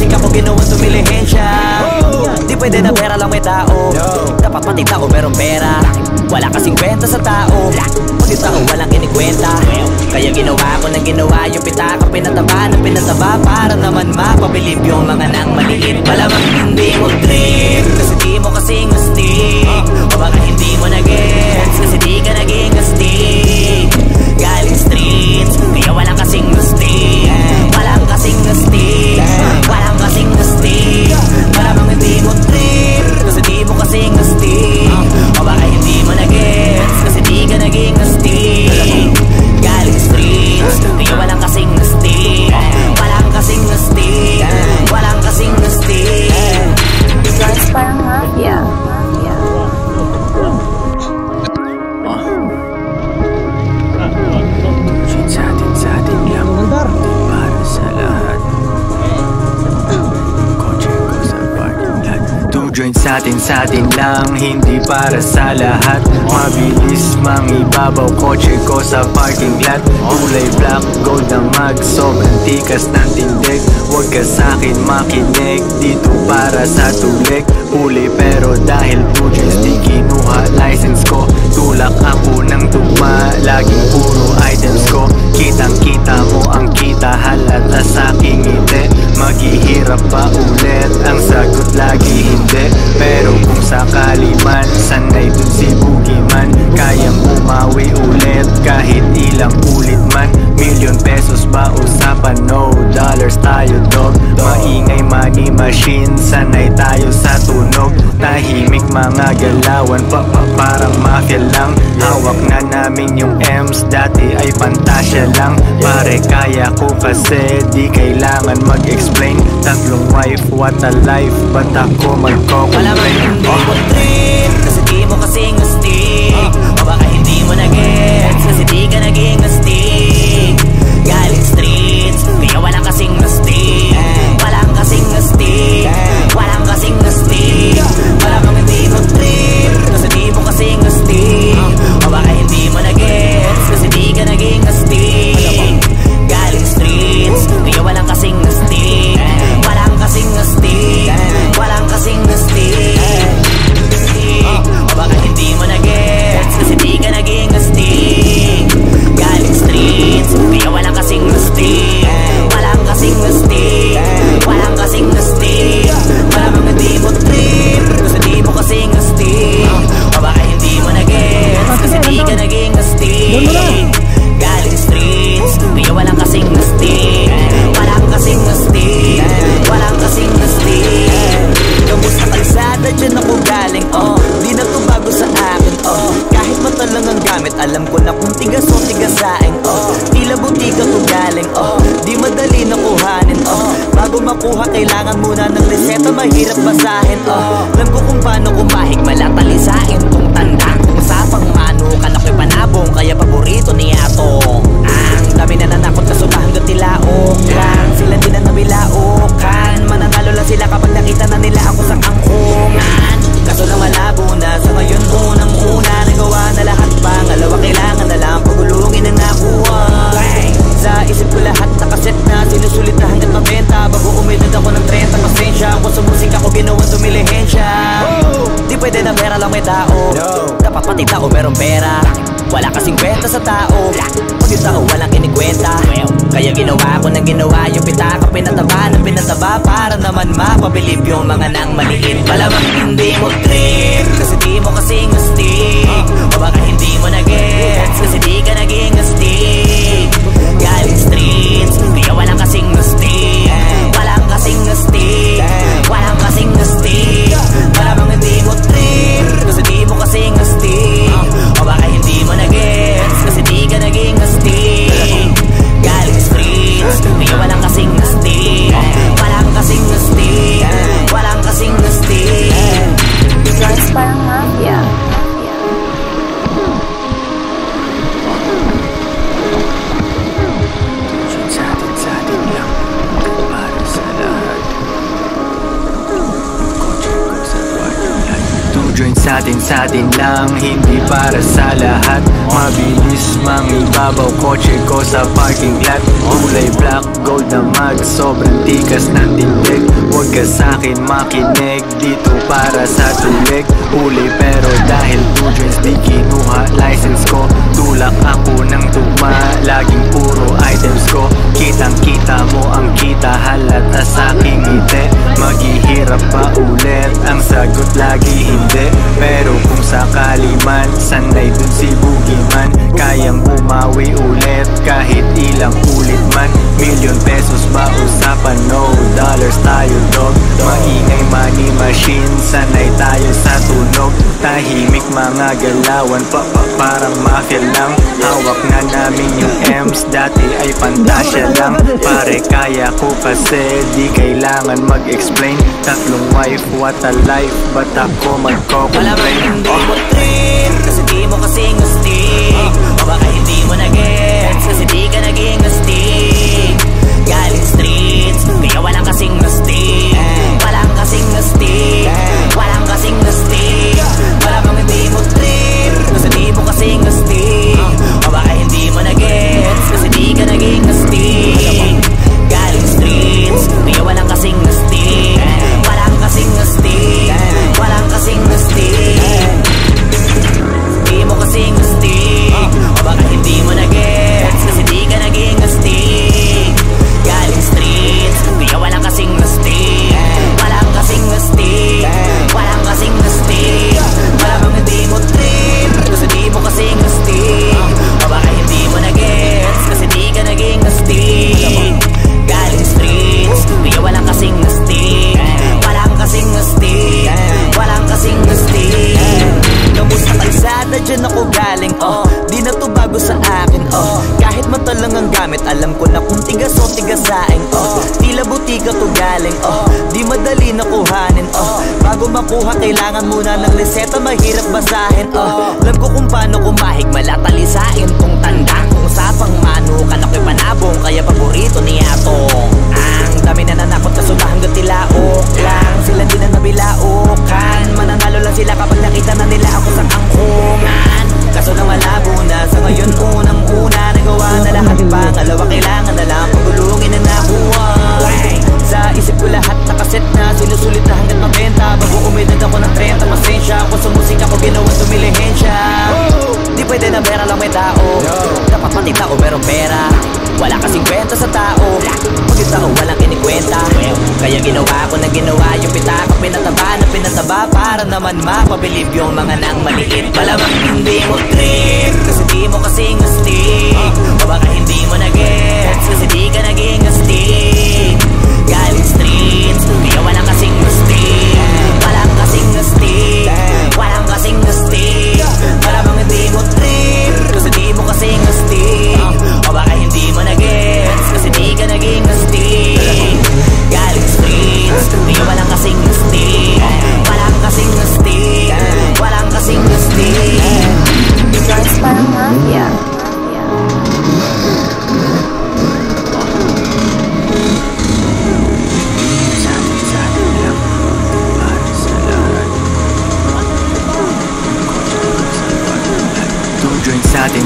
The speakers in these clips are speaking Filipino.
musika ko ginawang dumilihensya. Di pwede na pera lang may tao, dapat pati tao merong pera. Wala kasing kwenta sa tao, pag yung tao walang kinikwenta. Kaya ginawa ko ng ginawa yung pitaka, pinataba ng pinataba, para naman mapabilib yung mga nang maliit. Malamang hindi mo trip, kasi di mo kasing astig. O baka hindi mo na-gets, kasi di ka naging astig. Galing streets, kaya walang kasing astig. Walang kasing astig, walang kasing astig. Malamang hindi mo trip, kasi di mo kasing astig. O baka hindi mo na-gets, kasi di ka naging astig. Galing streets, kaya walang kasing astig. Walang kasing astig, walang kasing astig. Guys, parang mafia. Sa atin lang, para sa lahat. Kotse ko sa parking lot. 2 joints sa atin lang, hindi para sa lahat. Mabilis mangibabaw, kotse ko sa parking lot. Kulay black, gold na mag, sobrang tikas ng tindig. Huwag ka sa'kin makinig, dito para sa tulig. Huli pero dahil 2 joints di kinuha license ko. Tulak ako ng tugma, laging puro items ko. Kitang kita mo ang kita, halata sa'king ngiti. Maghihirap pa ulit, ang sagot lagi hindi. Pero kung sakali man, sanay dun si Boogeyman. Kayang bumawi ulit, kahit ilang ulit man. Million pesos ba usapan? No dollars tayo dog. Maingay money machine, sanay tayo sa tunog. Tahimik mga galawan, parang mafia lang. Hawak na namin yung M's, dati ay pantasya lang. Pare kaya ko kasi, di kailangan mag-explain. 3 wife, what a life, ba't ako magko-complain? Malamang hindi mo trip, kasi di mo kasing astig. O baka hindi mo na-gets, kasi di ka naging astig. Galing streets, kaya walang kasing astig. Walang kasing astig, walang kasing astig. Malamang hindi mo trip, kasi di mo kasing astig. O baka hindi mo na-gets, kasi di ka naging astig. Galing streets, kaya walang kasing astig. Walang kasing astig, walang kasing astig. O baka hindi mo na-gets, kasi di ka naging astig. Galing streets, kaya walang kasing astig. Walang kasing astig, walang kasing astig. Malamang hindi mo trip, kasi di mo kasing astig. O baka hindi mo na-gets, kasi di ka naging astig. Galing streets, kaya walang kasing astig. Walang kasing astig, walang kasing astig. Kamusta kalsada, dyan ako galing, di na to bago sa akin, kahit mata lang ang gamit, alam ko na kung tigas o tigasain, tila butika to galing, di madali na kuhanin, bago makuha kailangan muna ng reseta, mahirap basahin, alam ko kung paano kumahig, malatalisain tong tanda, kung usapang manukan ako'y panabong, kaya paborito ni Atong. Ang dami na nanakot kaso hanggang tilaokan, sila din na nabilaukan, mananalo lang sila kapag nakita na nila ako sa kangkungan. Kaso lang malabo na, sa ngayon unang-una nagawa na lahat, pangalawa kailangan na lang pagulungin ang nakuha. Sa isip ko lahat nakaset na, sinusulit na hanggat mabenta, bago umidad ako ng 30, pasensya ako sa musika ko ginawang dumilihensya. Di pwede na pera lang may tao, dapat pati tao merong pera. Wala kasing kwenta sa tao, pag yung tao walang kinikwenta. Kaya ginawa ko ng ginawa yung pitaka, pinataba ng pinataba, para naman mapabilib yung mga nang maliit. Malamang hindi mo trip, kasi di mo kasing astig. O baka hindi mo na-gets, kasi di ka naging astig. Galing streets, kaya walang kasing astig. Walang kasing astig, walang kasing astig. Malamang hindi mo trip, kasi di mo kasing astig. O baka hindi mo na-gets, kasi di ka naging astig. Galing streets, kaya walang kasing astig. Walang kasing astig, walang kasing astig. Guys, parang mafia. joint sa atin lang, hindi para sa lahat. Mabilis mangibabaw kotse ko sa parking lot. Kulay black, gold na mag, sobrang tikas ng tindig. Huwag ka sa'kin makinig, dito para sa tulig. Huli pero dahil 2 joints di kinuha license ko. Tulak ako ng tugma, laging puro items ko. Kitang kita mo ang kita, halata sa'king ngiti. Maghihirap pa ulit, ang sagot lagi hindi. Pero kung sakali man, sanay dun si Boogeyman. Kayang bumawi ulit, kahit ilang ulit man. Million pesos ba usapan? No dollars tayo dog. Maingay money machine, sanay tayo sa tunog. Tahimik mga galawan, parang mafia lang. Hawak na namin yung M's, dati ay pantasya lang. Pare kaya ko kasi, di kailangan mag-explain. Tatlong wife, what a life, ba't ako magko-complain? Malamang hindi mo trip, kasi di mo kasing astig. O baka hindi mo na-gets, kasi di ka naging astig. Galing streets, kaya walang kasing astig. Walang kasing astig, walang kasing astig. Malamang hindi mo trip, kasi di mo kasing astig. O baka hindi mo na-gets, kasi di ka naging astig. Galing streets, kaya walang kasing astig. Walang kasing astig, walang kasing astig. Di mo kasing astig, o baka hindi mo na-gets, kasi di ka naging astig. Galing streets, kaya walang kasing astig. Walang kasing astig, walang kasing astig. Malamang hindi mo trip, kasi di mo kasing astig. O baka hindi mo na-gets, kasi di ka naging astig. Galing streets, kaya walang kasing astig. Walang kasing astig, walang kasing astig. Kamusta kalsada, dyan ako galing, di na to bago sa akin, kahit mata lang ang gamit, alam ko na kung tigas o tigasain, tila butika to galing, di madali na kuhanin, bago makuha kailangan muna ng reseta, mahirap basahin, alam ko kung paano kumahig, malatalisain tong tanda, kung usapang manukan ako'y panabong, kaya paborito ni Atong. Ang dami na nanakot na sula hanggang tilaok lang, sila din na nabilaukan, mananalo lang sila kapag nakita na nila ako sa kangkungan. Kaso na malabo na, sa ngayon unang-una nagawa na lahat, pangalawa kailangan na lang pagulungin na nakuha. Sa isip ko lahat nakaset na, sinusulit na hanggang mabenta, bago umedad ako ng 30, pasensya ako sa musika ko, ginawa tumilihensya. Di pwede na pera lang may tao, dapat pati tao merong pera. Wala kasing kwenta sa tao, pag tao walang kinikwenta. Kaya ginawa ko na ginawa yung pitaka, pinataba na pinataba, para naman mapabilib yung mga nang maliit. Malamang hindi mo trip, kasi di mo kasing astig. O baka hindi mo na-gets, kasi di ka naging astig. Galing streets, kaya walang kasing astig. Walang kasing astig, walang kasing astig. Malamang hindi mo trip, kasi di mo kasing astig. O baka hindi mo na-gets, kasi di ka naging astig. Galing streets, kaya walang kasing astig. Walang kasing astig, walang kasing astig. Guys, parang mafia.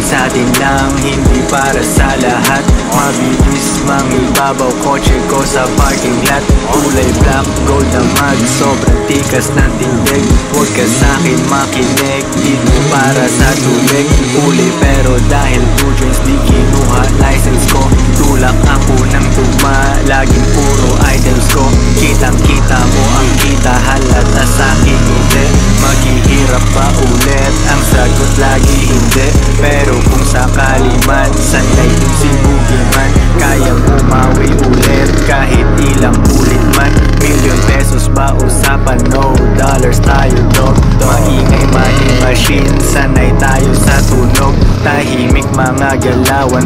Sa atin lang, hindi para sa lahat. Mabilis mangibabaw kotse ko sa parking lot. Kulay black, gold na mag, sobrang tikas ng tindig. Huwag ka sa'kin makinig, dito para sa tulig. Huli pero dahil 2 joints di kinuha license ko. Tulak ako ng tugma, laging puro items ko. Kitang kita mo ang kita, halata sa'kin hindi. Maghihirap pa ulit, ang sagot lagi hindi. Pero kung sakali man, sanay dun si Boogeyman. Kayang bumawi ulit, kahit ilang ulit man. Million pesos ba usapan? No dollars tayo dog. Maingay money machine, sanay tayo sa tunog. Tahimik mga galawan,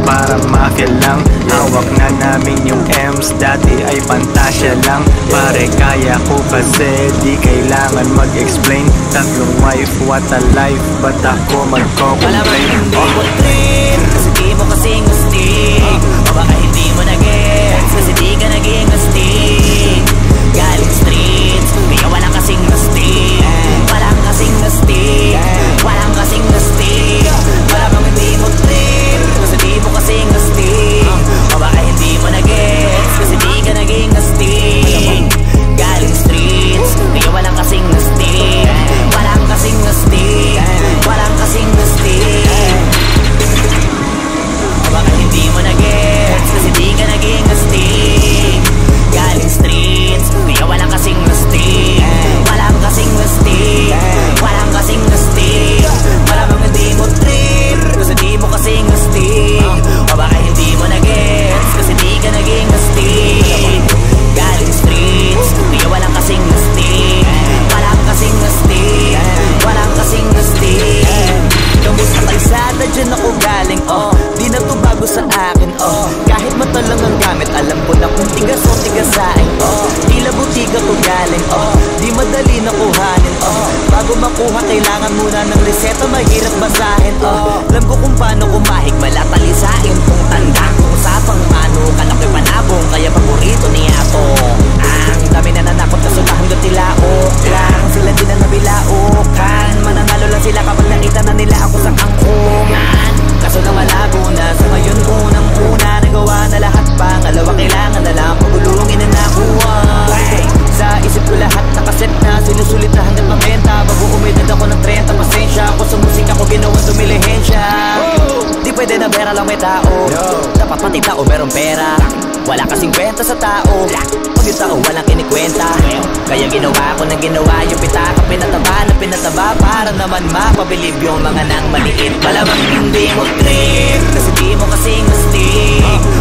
parang mafia lang. Hawak na namin yung M's, dati ay pantasya lang. Pare kaya ko kasi, di kailangan mag-explain. Tatlong wife, what a life, ba't ako magko-complain? Malamang hindi mo trip, kasi di mo kasing astig. O baka hindi mo na-gets, kasi di ka naging astig. Galing streets, kaya walang kasing astig. Walang galing di madali na kuhanin bago makuha kailangan muna ng reseta, mahirap basahin alam ko kung paano kumahig, malatalisain kung tanda kung usapang mano, kalakoy panabong kaya paborito niya ako. Ang dami na nanakot kaso hanggang tilaok lang, sila din na nabilaukan, mananalo lang sila kapag nakita na nila ako sa kangkungan. Kaso na malabo na sa ngayon, unang-una nagawa na lahat, pangalawa kailangan na lang pagulungin na nakuha. Sa isip ko lahat nakaset na, sinusulit na hanggang mabenta, bago umedad ako ng 30, pasensya ako sa musika ko ginawang dumilihensya. Di pwede na pera lang may tao, dapat pati tao meron pera. Wala kasing kwenta sa tao, pag yung tao walang kinikwenta. Kaya ginawa ko ng ginawa, yung pitaka pinataba na pinataba, para naman mapabilib yung mga nang maliit. Malamang hindi mo trip, kasi di mo kasing astig.